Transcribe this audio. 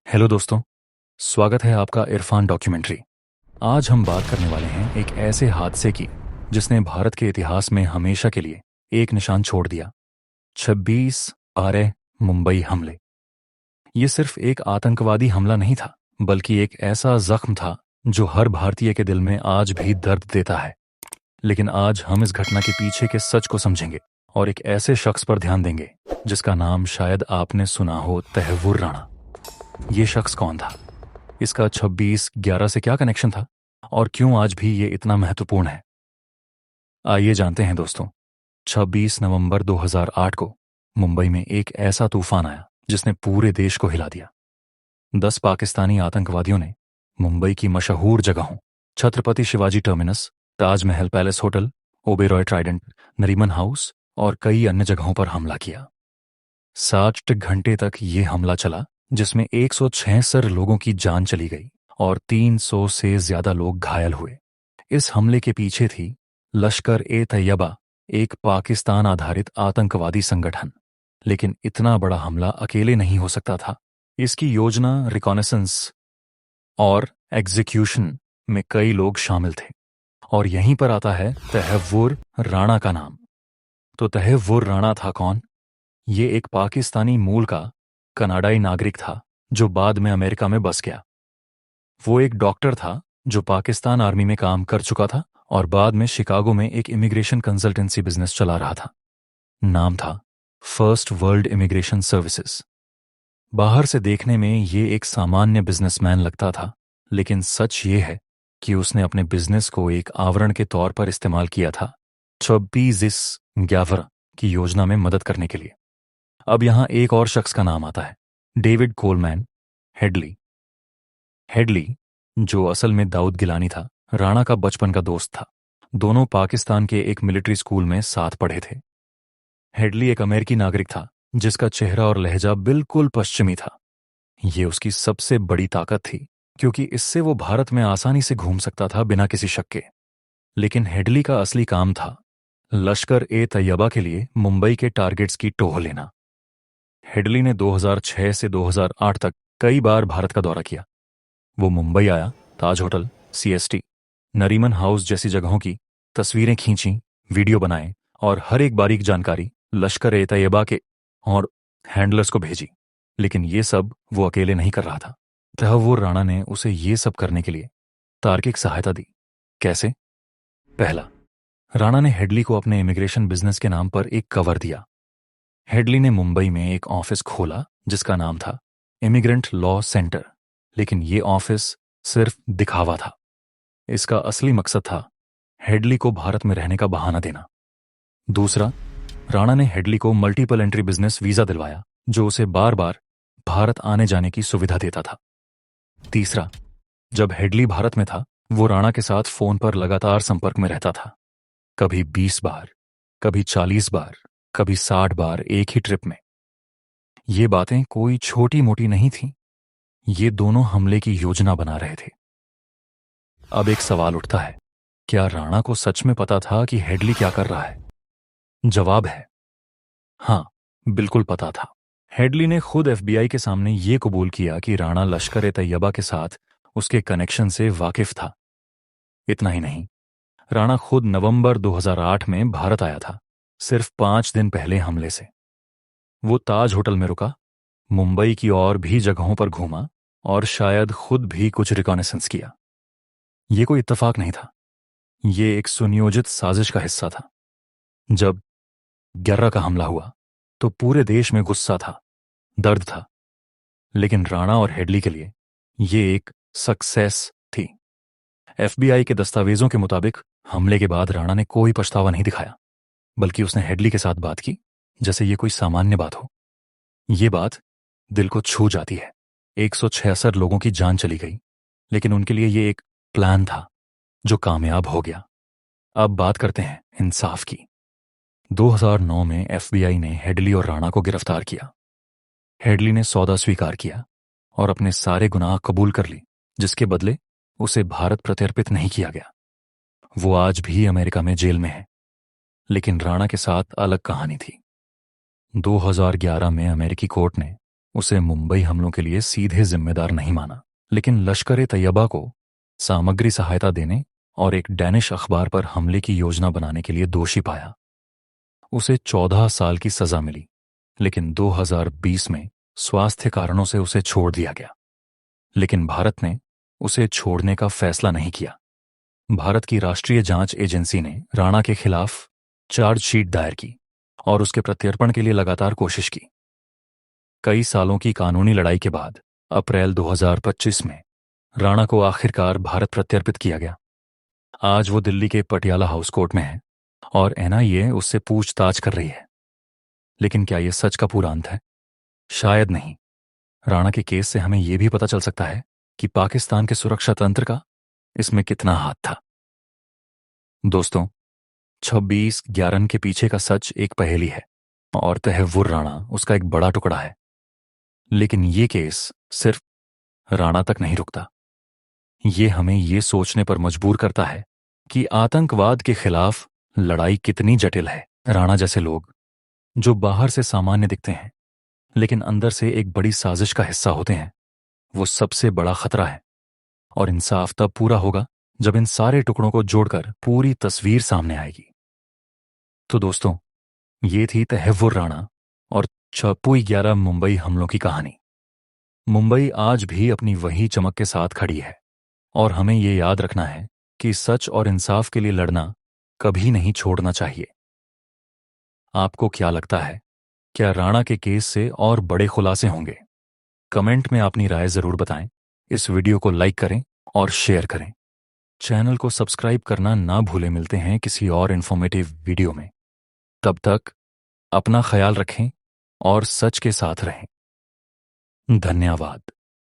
Hello दोस्तों, स्वागत है आपका इरफान डॉक्यूमेंट्री। आज हम बात करने वाले हैं एक ऐसे हादसे की जिसने भारत के इतिहास में हमेशा के लिए एक निशान छोड़ दिया। 26/12 मुंबई हमले। ये सिर्फ एक आतंकवादी हमला नहीं था, बल्कि एक ऐसा जख्म था जो हर भारतीय के दिल में आज भी दर्द देता है। लेकिन आज हम इस घटना के पीछे के सच को समझेंगे और एक ऐसे शख्स पर ध्यान देंगे जिसका नाम शायद आपने सुना हो, तहव्वुर राणा। ये शख्स कौन था? इसका 26/11 से क्या कनेक्शन था और क्यों आज भी ये इतना महत्वपूर्ण है? आइए जानते हैं दोस्तों। 26 नवंबर 2008 को मुंबई में एक ऐसा तूफान आया जिसने पूरे देश को हिला दिया। 10 पाकिस्तानी आतंकवादियों ने मुंबई की मशहूर जगहों Chhatrapati Shivaji terminus, Taj Mahal palace hotel, Oberoi Trident, Nariman house और कई अन्य जगहों पर हमला किया। 60 घंटे तक ये हमला चला, जिसमें 166 लोगों की जान चली गई और 300 से ज्यादा लोग घायल हुए। इस हमले के पीछे थी लश्कर-ए-तैयबा, एक पाकिस्तान आधारित आतंकवादी संगठन। लेकिन इतना बड़ा हमला अकेले नहीं हो सकता था। इसकी योजना, रिकॉनेसेंस और एग्जीक्यूशन में कई लोग शामिल थे। और यहीं पर आता है तहव्वुर राणा का नाम। तो तहव्वुर राणा था कौन? ये एक पाकिस्तानी मूल का कनाडाई नागरिक था जो बाद में अमेरिका में बस गया। वो एक डॉक्टर था जो पाकिस्तान आर्मी में काम कर चुका था और बाद में शिकागो में एक इमिग्रेशन कंसल्टेंसी बिजनेस चला रहा था। नाम था फर्स्ट वर्ल्ड इमिग्रेशन सर्विसेज। बाहर से देखने में ये एक सामान्य बिजनेसमैन लगता था, लेकिन सच ये है कि उसने अपने बिजनेस को एक आवरण के तौर पर इस्तेमाल किया था 26/11 की योजना में मदद करने के लिए। अब यहां एक और शख्स का नाम आता है, डेविड कोलमैन हेडली। हेडली, जो असल में दाऊद गिलानी था, राणा का बचपन का दोस्त था। दोनों पाकिस्तान के एक मिलिट्री स्कूल में साथ पढ़े थे। हेडली एक अमेरिकी नागरिक था जिसका चेहरा और लहजा बिल्कुल पश्चिमी था। ये उसकी सबसे बड़ी ताकत थी, क्योंकि इससे वो भारत में आसानी से घूम सकता था बिना किसी शक के। लेकिन हेडली का असली काम था लश्कर-ए-तैयबा के लिए मुंबई के टारगेट्स की टोह लेना। हेडली ने 2006 से 2008 तक कई बार भारत का दौरा किया। वो मुंबई आया, ताज होटल, सीएसटी, नरीमन हाउस जैसी जगहों की तस्वीरें खींची, वीडियो बनाए और हर एक बारीक जानकारी लश्कर-ए-तैयबा के और हैंडलर्स को भेजी। लेकिन ये सब वो अकेले नहीं कर रहा था। तहव्वुर राणा ने उसे ये सब करने के लिए तार्किक सहायता दी। कैसे? पहला, राणा ने हेडली को अपने इमिग्रेशन बिजनेस के नाम पर एक कवर दिया। हेडली ने मुंबई में एक ऑफिस खोला जिसका नाम था इमिग्रेंट लॉ सेंटर। लेकिन ये ऑफिस सिर्फ दिखावा था। इसका असली मकसद था हेडली को भारत में रहने का बहाना देना। दूसरा, राणा ने हेडली को मल्टीपल एंट्री बिजनेस वीजा दिलवाया, जो उसे बार बार भारत आने जाने की सुविधा देता था। तीसरा, जब हेडली भारत में था, वो राणा के साथ फोन पर लगातार संपर्क में रहता था। कभी 20 बार, कभी 40 बार, कभी 60 बार एक ही ट्रिप में। ये बातें कोई छोटी मोटी नहीं थीं। ये दोनों हमले की योजना बना रहे थे। अब एक सवाल उठता है, क्या राणा को सच में पता था कि हेडली क्या कर रहा है? जवाब है हाँ, बिल्कुल पता था। हेडली ने खुद एफबीआई के सामने ये कबूल किया कि राणा लश्कर-ए-तैयबा के साथ उसके कनेक्शन से वाकिफ था। इतना ही नहीं, राणा खुद नवंबर 2008 में भारत आया था, सिर्फ 5 दिन पहले हमले से। वो ताज होटल में रुका, मुंबई की और भी जगहों पर घूमा और शायद खुद भी कुछ रिकॉनेसेंस किया। ये कोई इत्तेफाक नहीं था, ये एक सुनियोजित साजिश का हिस्सा था। जब 11 का हमला हुआ तो पूरे देश में गुस्सा था, दर्द था। लेकिन राणा और हेडली के लिए ये एक सक्सेस थी। एफबीआई के दस्तावेजों के मुताबिक हमले के बाद राणा ने कोई पछतावा नहीं दिखाया, बल्कि उसने हेडली के साथ बात की जैसे ये कोई सामान्य बात हो। ये बात दिल को छू जाती है। 166 लोगों की जान चली गई, लेकिन उनके लिए ये एक प्लान था जो कामयाब हो गया। अब बात करते हैं इंसाफ की। 2009 में एफबीआई ने हेडली और राणा को गिरफ्तार किया। हेडली ने सौदा स्वीकार किया और अपने सारे गुनाह कबूल कर ली, जिसके बदले उसे भारत प्रत्यर्पित नहीं किया गया। वो आज भी अमेरिका में जेल में है। लेकिन राणा के साथ अलग कहानी थी। 2011 में अमेरिकी कोर्ट ने उसे मुंबई हमलों के लिए सीधे जिम्मेदार नहीं माना, लेकिन लश्कर ए तैयबा को सामग्री सहायता देने और एक डैनिश अखबार पर हमले की योजना बनाने के लिए दोषी पाया। उसे 14 साल की सजा मिली, लेकिन 2020 में स्वास्थ्य कारणों से उसे छोड़ दिया गया। लेकिन भारत ने उसे छोड़ने का फैसला नहीं किया। भारत की राष्ट्रीय जांच एजेंसी ने राणा के खिलाफ चार्जशीट दायर की और उसके प्रत्यर्पण के लिए लगातार कोशिश की। कई सालों की कानूनी लड़ाई के बाद अप्रैल 2025 में राणा को आखिरकार भारत प्रत्यर्पित किया गया। आज वो दिल्ली के पटियाला हाउस कोर्ट में है और एनआईए उससे पूछताछ कर रही है। लेकिन क्या यह सच का पूरा अंत है? शायद नहीं। राणा के केस से हमें यह भी पता चल सकता है कि पाकिस्तान के सुरक्षा तंत्र का इसमें कितना हाथ था। दोस्तों, 26/11 के पीछे का सच एक पहेली है और तहव्वुर राणा उसका एक बड़ा टुकड़ा है। लेकिन ये केस सिर्फ राणा तक नहीं रुकता। ये हमें ये सोचने पर मजबूर करता है कि आतंकवाद के खिलाफ लड़ाई कितनी जटिल है। राणा जैसे लोग जो बाहर से सामान्य दिखते हैं लेकिन अंदर से एक बड़ी साजिश का हिस्सा होते हैं, वो सबसे बड़ा खतरा है। और इंसाफ तब पूरा होगा जब इन सारे टुकड़ों को जोड़कर पूरी तस्वीर सामने आएगी। तो दोस्तों, ये थी तहव्वुर राणा और 26/11 मुंबई हमलों की कहानी। मुंबई आज भी अपनी वही चमक के साथ खड़ी है और हमें ये याद रखना है कि सच और इंसाफ के लिए लड़ना कभी नहीं छोड़ना चाहिए। आपको क्या लगता है, क्या राणा के केस से और बड़े खुलासे होंगे? कमेंट में अपनी राय जरूर बताएं। इस वीडियो को लाइक करें और शेयर करें। चैनल को सब्सक्राइब करना ना भूलें। मिलते हैं किसी और इन्फॉर्मेटिव वीडियो में। तब तक अपना ख्याल रखें और सच के साथ रहें। धन्यवाद।